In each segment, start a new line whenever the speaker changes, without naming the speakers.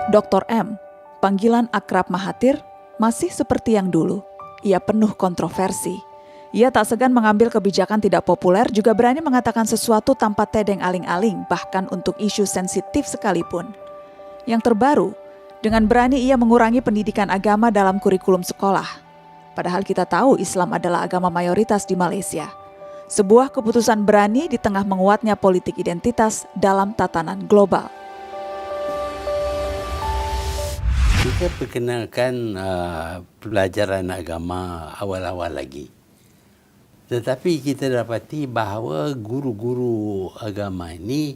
Dr. M, panggilan akrab Mahathir, masih seperti yang dulu. Ia penuh kontroversi. Ia tak segan mengambil kebijakan tidak populer, juga berani mengatakan sesuatu tanpa tedeng aling-aling, bahkan untuk isu sensitif sekalipun. Yang terbaru, dengan berani ia mengurangi pendidikan agama dalam kurikulum sekolah. Padahal kita tahu Islam adalah agama mayoritas di Malaysia. Sebuah keputusan berani di tengah menguatnya politik identitas dalam tatanan global.
Kita perkenalkan pelajaran agama awal-awal lagi. Tetapi kita dapati bahawa guru-guru agama ini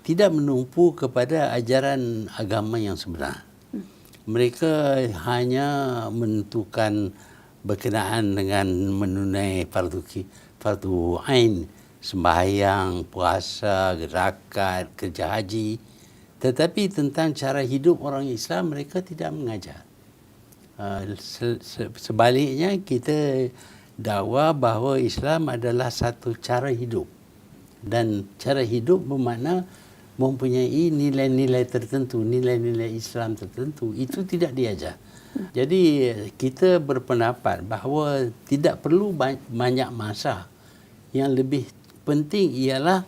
tidak menumpu kepada ajaran agama yang sebenar. Mereka hanya menentukan berkenaan dengan menunai fardu ain, sembahyang, puasa, zakat, kerja haji. Tetapi tentang cara hidup orang Islam, mereka tidak mengajar. Sebaliknya, kita dakwa bahawa Islam adalah satu cara hidup. Dan cara hidup bermakna mempunyai nilai-nilai tertentu, nilai-nilai Islam tertentu. Itu tidak diajar. Jadi, kita berpendapat bahawa tidak perlu banyak masa. Yang lebih penting ialah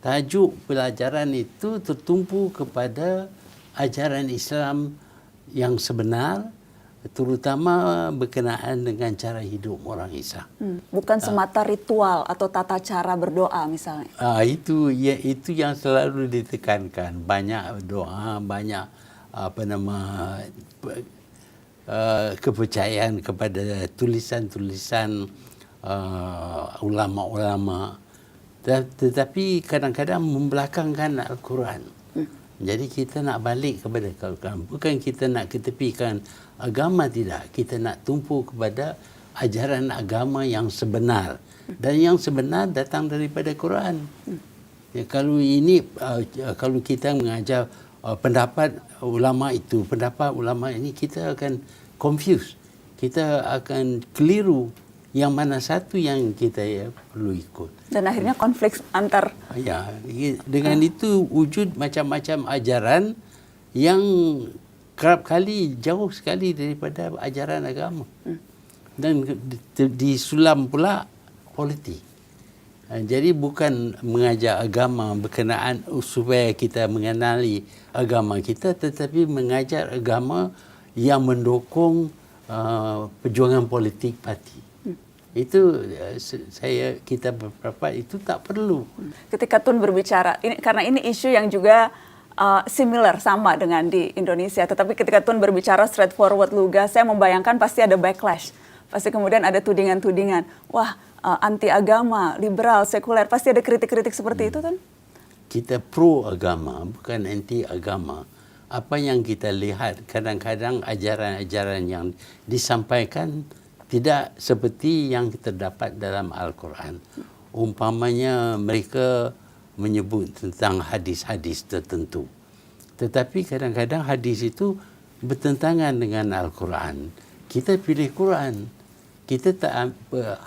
tajuk pelajaran itu tertumpu kepada ajaran Islam yang sebenar, terutama berkenaan dengan cara hidup orang Islam.
Bukan semata ritual atau tata cara berdoa misalnya.
Itu yang selalu ditekankan. Banyak doa, banyak kepercayaan kepada tulisan-tulisan ulama-ulama. Tetapi kadang-kadang membelakangkan Al-Quran. Jadi kita nak balik kepada Al-Quran. Bukan kita nak ketepikan agama, tidak. Kita nak tumpu kepada ajaran agama yang sebenar. Dan yang sebenar datang daripada Quran. Ya, kalau kita mengajar pendapat ulama itu, pendapat ulama ini, kita akan confuse. Kita akan keliru. Yang mana satu yang kita perlu ikut.
Dan akhirnya konflik antar.
Ya, dengan itu wujud macam-macam ajaran yang kerap kali jauh sekali daripada ajaran agama. Dan disulam pula politik. Jadi bukan mengajar agama berkenaan supaya kita mengenali agama kita, tetapi mengajar agama yang mendukung perjuangan politik parti. Itu kita berpendapat itu tak perlu.
Ketika Tun berbicara, karena ini isu yang juga similar, sama dengan di Indonesia. Tetapi ketika Tun berbicara straightforward, lugas, saya membayangkan pasti ada backlash. Pasti kemudian ada tudingan-tudingan. Wah, anti agama, liberal, sekuler. Pasti ada kritik-kritik seperti itu, Tun?
Kita pro agama, bukan anti agama. Apa yang kita lihat, kadang-kadang ajaran-ajaran yang disampaikan tidak seperti yang terdapat dalam Al-Quran. Umpamanya mereka menyebut tentang hadis-hadis tertentu. Tetapi kadang-kadang hadis itu bertentangan dengan Al-Quran. Kita pilih Quran. Kita tak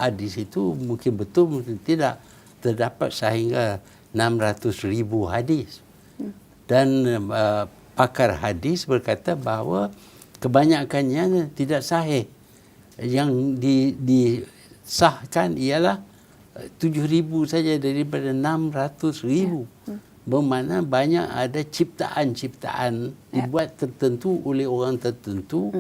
hadis itu mungkin betul, mungkin tidak. Terdapat sehingga 600,000 hadis. Dan pakar hadis berkata bahawa kebanyakannya tidak sahih. Yang disahkan ialah 7,000 saja daripada 600,000. Bermakna banyak ada ciptaan-ciptaan dibuat tertentu oleh orang tertentu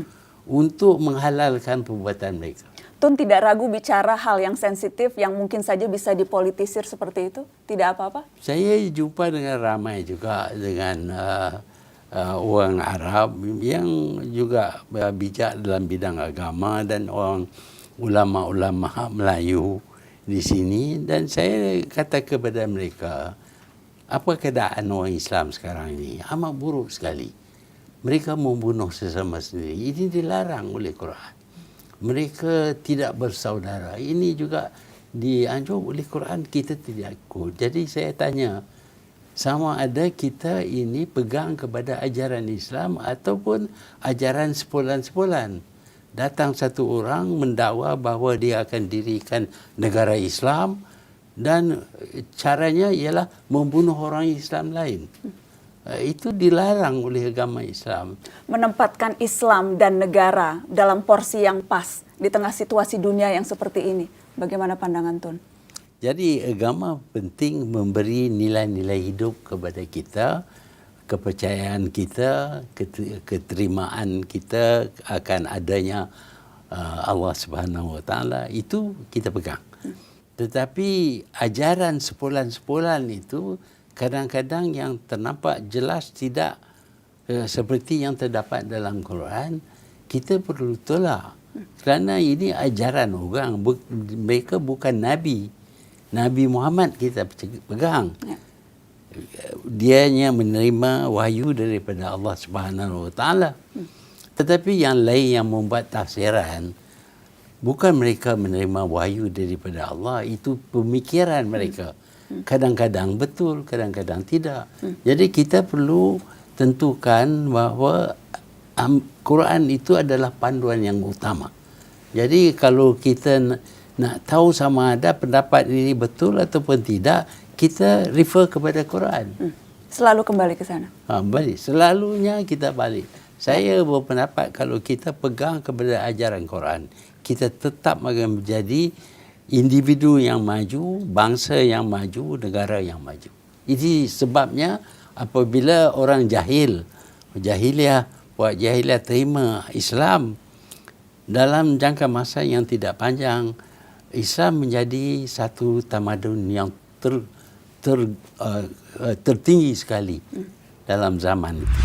untuk menghalalkan perbuatan mereka.
Tun tidak ragu bicara hal yang sensitif yang mungkin saja bisa dipolitisir seperti itu? Tidak apa-apa?
Saya jumpa dengan ramai juga dengan orang Arab yang juga bijak dalam bidang agama dan orang ulama-ulama Melayu di sini, dan saya kata kepada mereka, apa keadaan orang Islam sekarang ini? Amat buruk sekali. Mereka membunuh sesama sendiri. Ini dilarang oleh Quran. Mereka tidak bersaudara. Ini juga dianjur oleh Quran, kita tidak ikut. Jadi saya tanya, sama ada kita ini pegang kepada ajaran Islam ataupun ajaran sepolan-sepolan. Datang satu orang mendakwa bahawa dia akan dirikan negara Islam dan caranya ialah membunuh orang Islam lain. itu dilarang oleh agama Islam.
Menempatkan Islam dan negara dalam porsi yang pas di tengah situasi dunia yang seperti ini. Bagaimana pandangan Tun?
Jadi agama penting memberi nilai-nilai hidup kepada kita, kepercayaan kita, keterimaan kita akan adanya Allah Subhanahu Wa Taala, itu kita pegang. Tetapi ajaran sepolan-sepolan itu kadang-kadang yang ternampak jelas tidak seperti yang terdapat dalam Quran, kita perlu tolak. Kerana ini ajaran orang, mereka bukan Nabi. Nabi Muhammad kita pegang. Dianya menerima wahyu daripada Allah Subhanahu Wa Taala. Tetapi yang lain yang membuat tafsiran, bukan mereka menerima wahyu daripada Allah, itu pemikiran mereka. Kadang-kadang betul, kadang-kadang tidak. Jadi kita perlu tentukan bahawa Quran itu adalah panduan yang utama. Jadi kalau kita nak tahu sama ada pendapat ini betul ataupun tidak, kita refer kepada Quran.
Selalu kembali ke sana.
Balik. Selalunya kita balik. Saya berpendapat kalau kita pegang kepada ajaran Quran, kita tetap akan menjadi individu yang maju, bangsa yang maju, negara yang maju. Ini sebabnya apabila orang jahiliah terima Islam, dalam jangka masa yang tidak panjang, Islam menjadi satu tamadun yang tertinggi sekali dalam zaman itu.